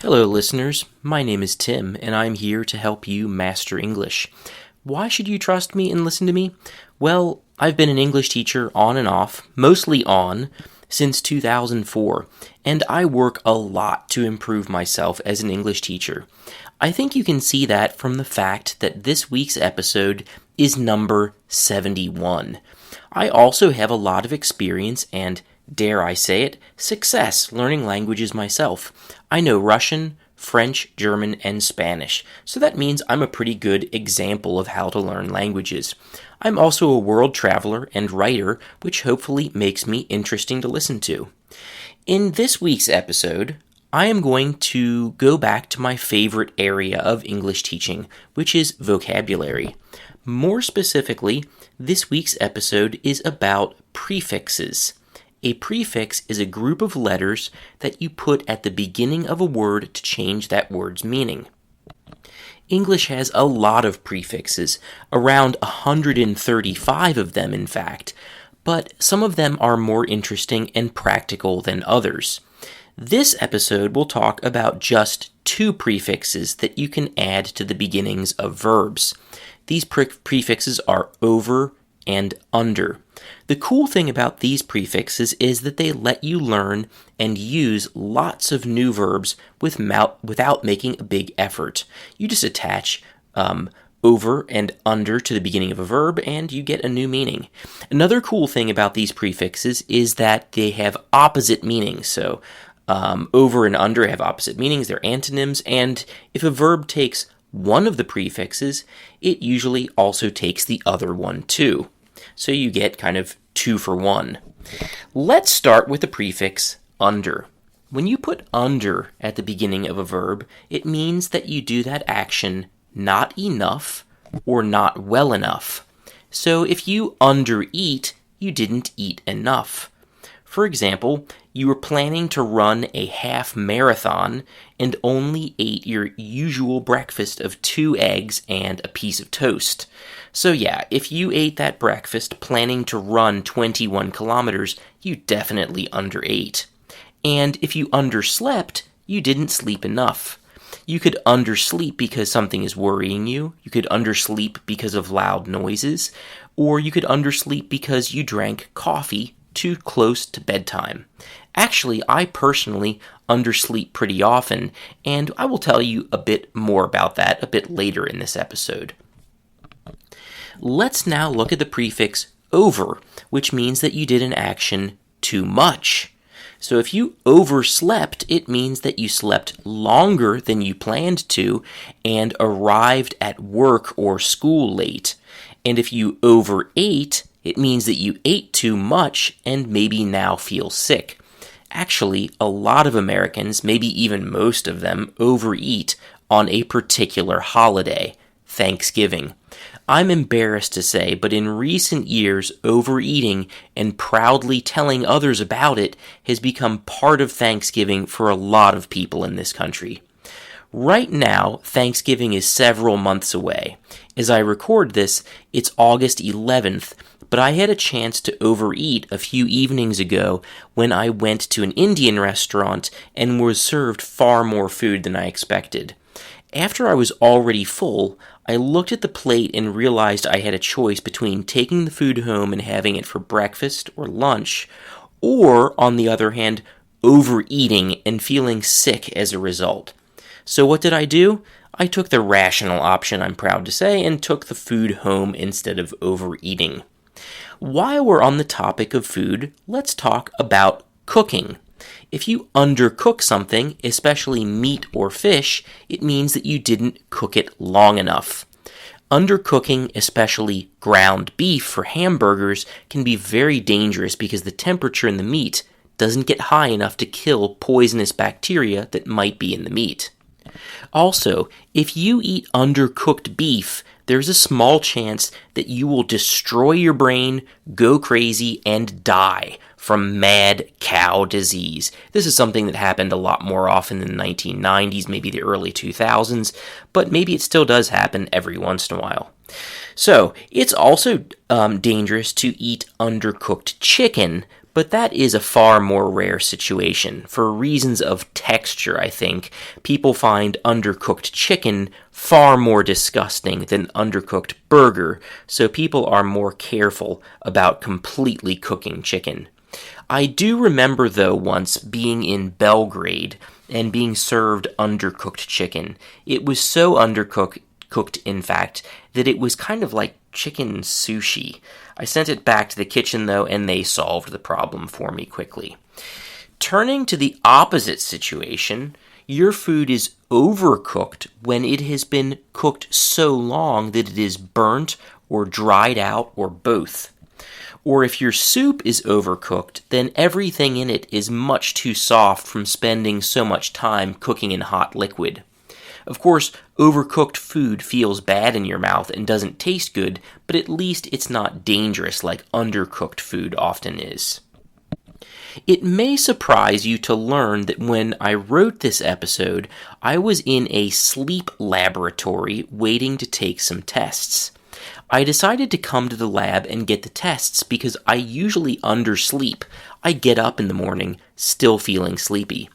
Hello, listeners. My name is Tim, and I'm here to help you master English. Why should you trust me and listen to me? Well, I've been an English teacher on and off, mostly on, since 2004, and I work a lot to improve myself as an English teacher. I think you can see that from the fact that this week's episode is number 71. I also have a lot of experience and, dare I say it, success learning languages myself. I know Russian, French, German, and Spanish, so that means I'm a pretty good example of how to learn languages. I'm also a world traveler and writer, which hopefully makes me interesting to listen to. In this week's episode, I am going to go back to my favorite area of English teaching, which is vocabulary. More specifically, this week's episode is about prefixes. A prefix is a group of letters that you put at the beginning of a word to change that word's meaning. English has a lot of prefixes, around 135 of them in fact, but some of them are more interesting and practical than others. This episode will talk about just two prefixes that you can add to the beginnings of verbs. These prefixes are over and under. The cool thing about these prefixes is that they let you learn and use lots of new verbs without making a big effort. You just attach over and under to the beginning of a verb and you get a new meaning. Another cool thing about these prefixes is that they have opposite meanings. So over and under have opposite meanings, they're antonyms, and if a verb takes one of the prefixes, it usually also takes the other one too. So you get kind of 2 for 1. Let's start with the prefix under. When you put under at the beginning of a verb, it means that you do that action not enough or not well enough. So if you undereat, you didn't eat enough. For example, you were planning to run a half marathon and only ate your usual breakfast of 2 eggs and a piece of toast. So yeah, if you ate that breakfast planning to run 21 kilometers, you definitely underate. And if you underslept, you didn't sleep enough. You could undersleep because something is worrying you, you could undersleep because of loud noises, or you could undersleep because you drank coffee too close to bedtime. Actually, I personally undersleep pretty often, and I will tell you a bit more about that a bit later in this episode. Let's now look at the prefix over, which means that you did an action too much. So if you overslept, it means that you slept longer than you planned to and arrived at work or school late. And if you overate, it means that you ate too much and maybe now feel sick. Actually, a lot of Americans, maybe even most of them, overeat on a particular holiday, Thanksgiving. I'm embarrassed to say, but in recent years, overeating and proudly telling others about it has become part of Thanksgiving for a lot of people in this country. Right now, Thanksgiving is several months away. As I record this, it's August 11th, but I had a chance to overeat a few evenings ago when I went to an Indian restaurant and was served far more food than I expected. After I was already full, I looked at the plate and realized I had a choice between taking the food home and having it for breakfast or lunch, or, on the other hand, overeating and feeling sick as a result. So what did I do? I took the rational option, I'm proud to say, and took the food home instead of overeating. While we're on the topic of food, let's talk about cooking. If you undercook something, especially meat or fish, it means that you didn't cook it long enough. Undercooking, especially ground beef for hamburgers, can be very dangerous because the temperature in the meat doesn't get high enough to kill poisonous bacteria that might be in the meat. Also, if you eat undercooked beef, there's a small chance that you will destroy your brain, go crazy, and die from mad cow disease. This is something that happened a lot more often in the 1990s, maybe the early 2000s, but maybe it still does happen every once in a while. So, it's also dangerous to eat undercooked chicken, But that is a far more rare situation. For reasons of texture, I think, people find undercooked chicken far more disgusting than undercooked burger, so people are more careful about completely cooking chicken. I do remember, though, once being in Belgrade and being served undercooked chicken. It was so cooked, in fact, that it was kind of like chicken sushi. I sent it back to the kitchen, though, and they solved the problem for me quickly. Turning to the opposite situation, your food is overcooked when it has been cooked so long that it is burnt or dried out or both. Or if your soup is overcooked, then everything in it is much too soft from spending so much time cooking in hot liquid. Of course, overcooked food feels bad in your mouth and doesn't taste good, but at least it's not dangerous like undercooked food often is. It may surprise you to learn that when I wrote this episode, I was in a sleep laboratory waiting to take some tests. I decided to come to the lab and get the tests because I usually undersleep. I get up in the morning still feeling sleepy.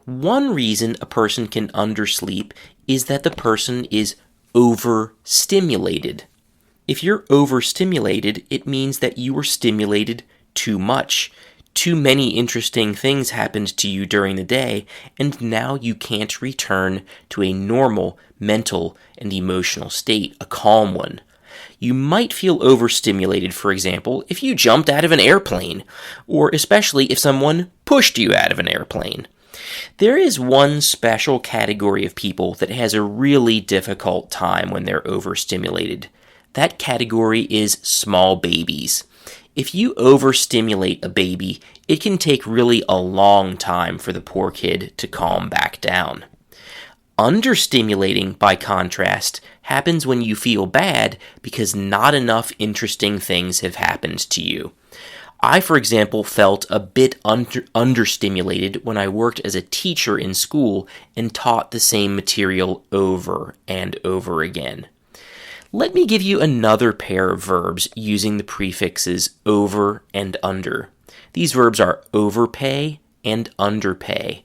One reason a person can undersleep is that the person is overstimulated. If you're overstimulated, it means that you were stimulated too much. Too many interesting things happened to you during the day, and now you can't return to a normal mental and emotional state, a calm one. You might feel overstimulated, for example, if you jumped out of an airplane, or especially if someone pushed you out of an airplane. There is one special category of people that has a really difficult time when they're overstimulated. That category is small babies. If you overstimulate a baby, it can take really a long time for the poor kid to calm back down. Understimulating, by contrast, happens when you feel bad because not enough interesting things have happened to you. I, for example, felt a bit understimulated when I worked as a teacher in school and taught the same material over and over again. Let me give you another pair of verbs using the prefixes over and under. These verbs are overpay and underpay.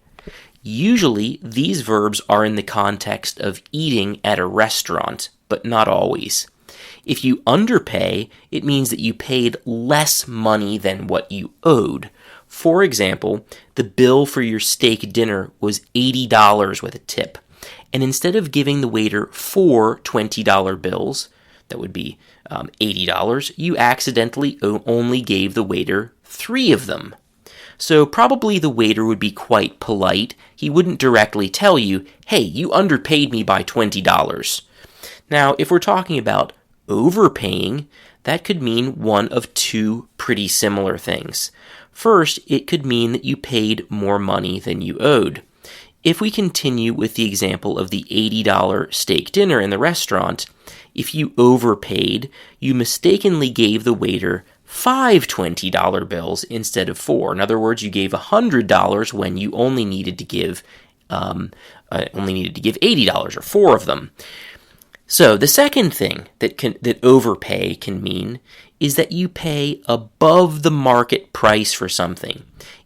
Usually, these verbs are in the context of eating at a restaurant, but not always. If you underpay, it means that you paid less money than what you owed. For example, the bill for your steak dinner was $80 with a tip. And instead of giving the waiter 4 $20 bills, that would be $80, you accidentally only gave the waiter 3 of them. So probably the waiter would be quite polite. He wouldn't directly tell you, hey, you underpaid me by $20. Now, if we're talking about overpaying, that could mean one of 2 pretty similar things. First, it could mean that you paid more money than you owed. If we continue with the example of the $80 steak dinner in the restaurant, if you overpaid, you mistakenly gave the waiter 5 $20 bills instead of 4. In other words, you gave $100 when you only needed to give $80 or 4 of them. So the second thing that overpay can mean is that you pay above the market price for something,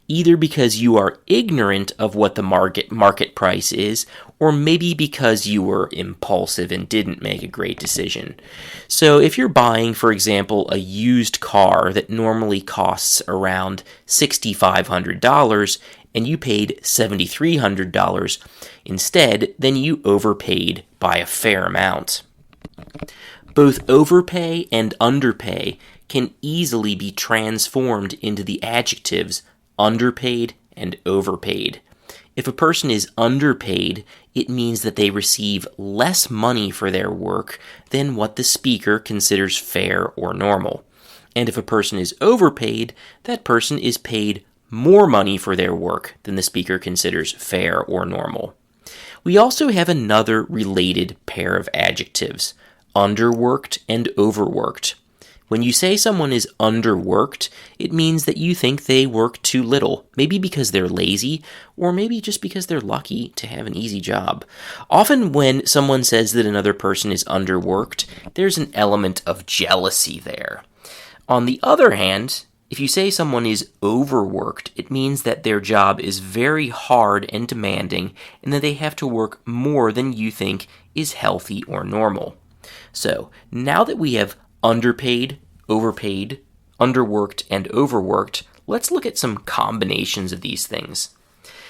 either because you are ignorant of what the market price is, or maybe because you were impulsive and didn't make a great decision. So if you're buying, for example, a used car that normally costs around $6,500 and you paid $7,300 instead, then you overpaid by a fair amount. Both overpay and underpay can easily be transformed into the adjectives underpaid and overpaid. If a person is underpaid, it means that they receive less money for their work than what the speaker considers fair or normal. And if a person is overpaid, that person is paid more money for their work than the speaker considers fair or normal. We also have another related pair of adjectives, underworked and overworked. When you say someone is underworked, it means that you think they work too little, maybe because they're lazy, or maybe just because they're lucky to have an easy job. Often when someone says that another person is underworked, there's an element of jealousy there. On the other hand, If you say someone is overworked, it means that their job is very hard and demanding and that they have to work more than you think is healthy or normal. So, now that we have underpaid, overpaid, underworked, and overworked, let's look at some combinations of these things.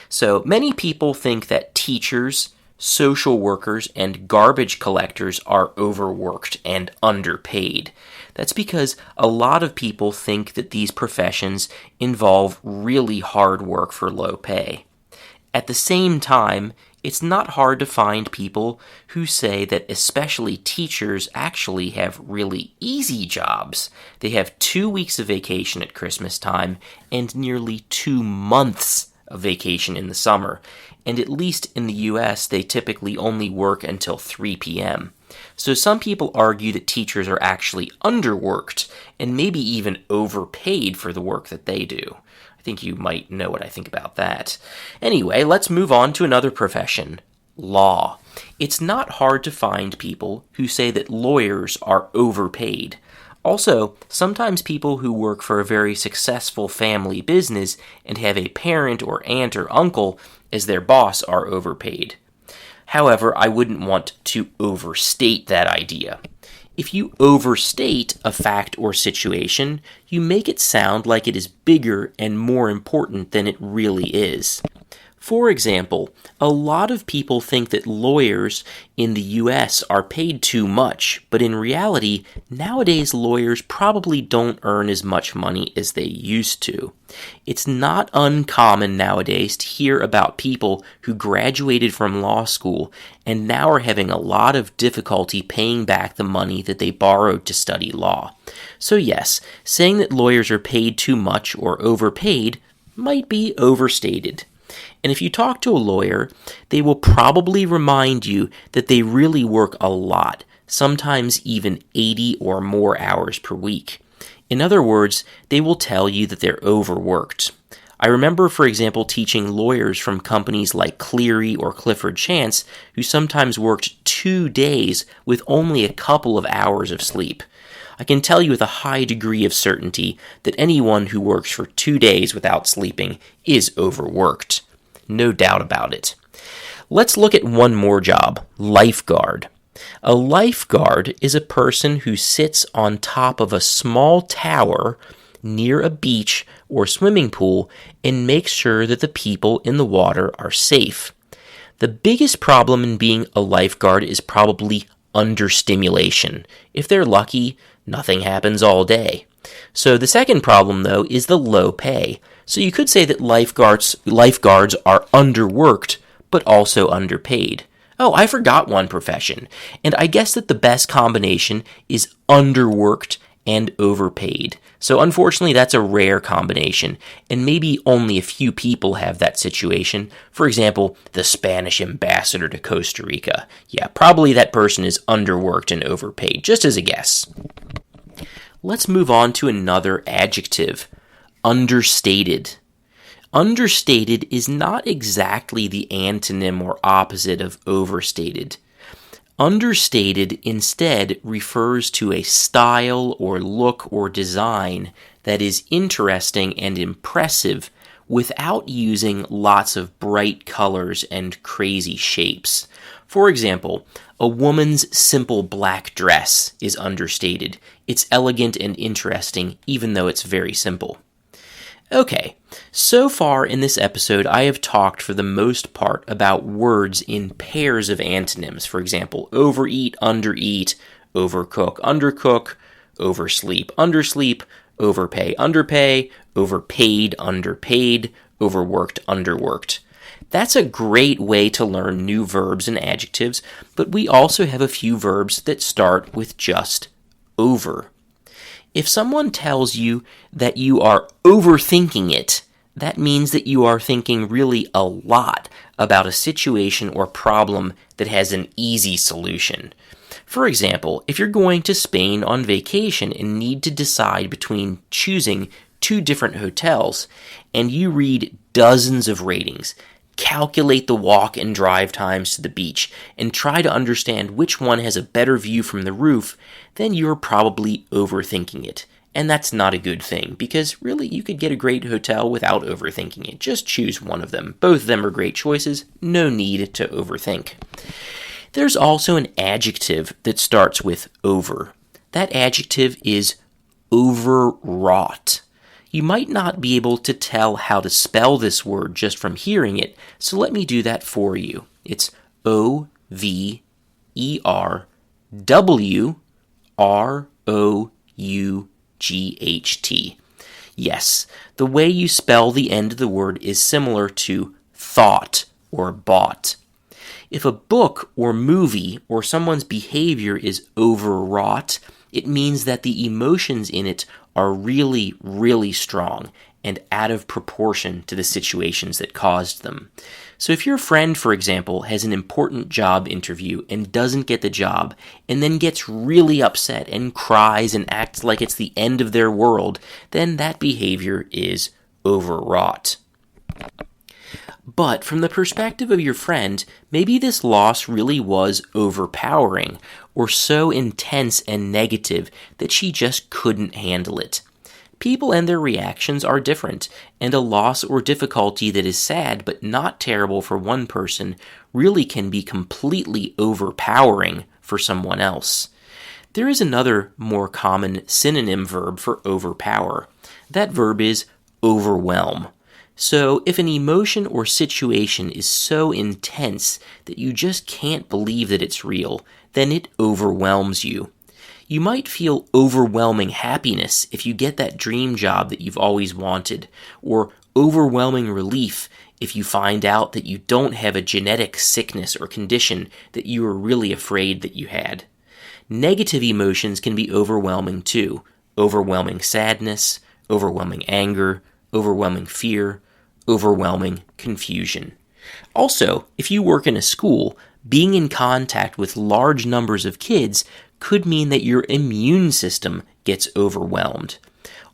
So, many people think that teachers, social workers, and garbage collectors are overworked and underpaid. That's because a lot of people think that these professions involve really hard work for low pay. At the same time, it's not hard to find people who say that especially teachers actually have really easy jobs. They have 2 weeks of vacation at Christmas time and nearly 2 months of vacation in the summer. And at least in the US, they typically only work until 3 p.m. So some people argue that teachers are actually underworked and maybe even overpaid for the work that they do. I think you might know what I think about that. Anyway, let's move on to another profession, law. It's not hard to find people who say that lawyers are overpaid. Also, sometimes people who work for a very successful family business and have a parent or aunt or uncle as their boss are overpaid. However, I wouldn't want to overstate that idea. If you overstate a fact or situation, you make it sound like it is bigger and more important than it really is. For example, a lot of people think that lawyers in the US are paid too much, but in reality, nowadays lawyers probably don't earn as much money as they used to. It's not uncommon nowadays to hear about people who graduated from law school and now are having a lot of difficulty paying back the money that they borrowed to study law. So yes, saying that lawyers are paid too much or overpaid might be overstated. And if you talk to a lawyer, they will probably remind you that they really work a lot, sometimes even 80 or more hours per week. In other words, they will tell you that they're overworked. I remember, for example, teaching lawyers from companies like Cleary or Clifford Chance who sometimes worked 2 days with only a couple of hours of sleep. I can tell you with a high degree of certainty that anyone who works for 2 days without sleeping is overworked. No doubt about it. Let's look at one more job, lifeguard. A lifeguard is a person who sits on top of a small tower near a beach or swimming pool and makes sure that the people in the water are safe. The biggest problem in being a lifeguard is probably understimulation. If they're lucky, nothing happens all day. So the second problem, though, is the low pay. So you could say that lifeguards are underworked, but also underpaid. Oh, I forgot one profession, and I guess that the best combination is underworked and overpaid. So unfortunately, that's a rare combination, and maybe only a few people have that situation. For example, the Spanish ambassador to Costa Rica. Yeah, probably that person is underworked and overpaid, just as a guess. Let's move on to another adjective, understated. Understated is not exactly the antonym or opposite of overstated. Understated instead refers to a style or look or design that is interesting and impressive without using lots of bright colors and crazy shapes. For example, a woman's simple black dress is understated. It's elegant and interesting, even though it's very simple. Okay, so far in this episode, I have talked for the most part about words in pairs of antonyms. For example, overeat, undereat, overcook, undercook, oversleep, undersleep, overpay, underpay, overpaid, underpaid, overworked, underworked. That's a great way to learn new verbs and adjectives, but we also have a few verbs that start with just over. If someone tells you that you are overthinking it, that means that you are thinking really a lot about a situation or problem that has an easy solution. For example, if you're going to Spain on vacation and need to decide between choosing 2 different hotels, and you read dozens of ratings, calculate the walk and drive times to the beach, and try to understand which one has a better view from the roof, then you're probably overthinking it. And that's not a good thing, because really you could get a great hotel without overthinking it. Just choose one of them. Both of them are great choices. No need to overthink. There's also an adjective that starts with over. That adjective is overwrought. You might not be able to tell how to spell this word just from hearing it, so let me do that for you. It's O-V-E-R-W-R-O-U-G-H-T. Yes, the way you spell the end of the word is similar to thought or bought. If a book or movie or someone's behavior is overwrought, it means that the emotions in it are really, really strong and out of proportion to the situations that caused them. So if your friend, for example, has an important job interview and doesn't get the job, and then gets really upset and cries and acts like it's the end of their world, then that behavior is overwrought. But from the perspective of your friend, maybe this loss really was overpowering, or so intense and negative that she just couldn't handle it. People and their reactions are different, and a loss or difficulty that is sad but not terrible for one person really can be completely overpowering for someone else. There is another more common synonym verb for overpower. That verb is overwhelm. So if an emotion or situation is so intense that you just can't believe that it's real, then it overwhelms you. You might feel overwhelming happiness if you get that dream job that you've always wanted, or overwhelming relief if you find out that you don't have a genetic sickness or condition that you were really afraid that you had. Negative emotions can be overwhelming too. Overwhelming sadness, overwhelming anger, overwhelming fear, overwhelming confusion. Also, if you work in a school, being in contact with large numbers of kids could mean that your immune system gets overwhelmed.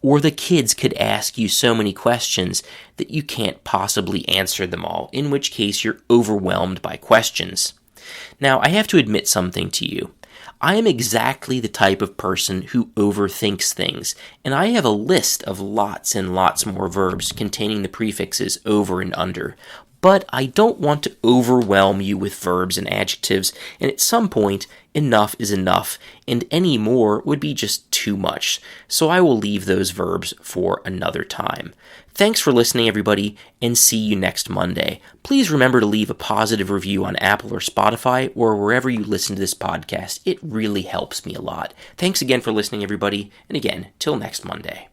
Or the kids could ask you so many questions that you can't possibly answer them all, in which case you're overwhelmed by questions. Now, I have to admit something to you. I am exactly the type of person who overthinks things, and I have a list of lots and lots more verbs containing the prefixes over and under. But I don't want to overwhelm you with verbs and adjectives, and at some point, enough is enough, and any more would be just too much. So I will leave those verbs for another time. Thanks for listening, everybody, and see you next Monday. Please remember to leave a positive review on Apple or Spotify or wherever you listen to this podcast. It really helps me a lot. Thanks again for listening, everybody, and again, till next Monday.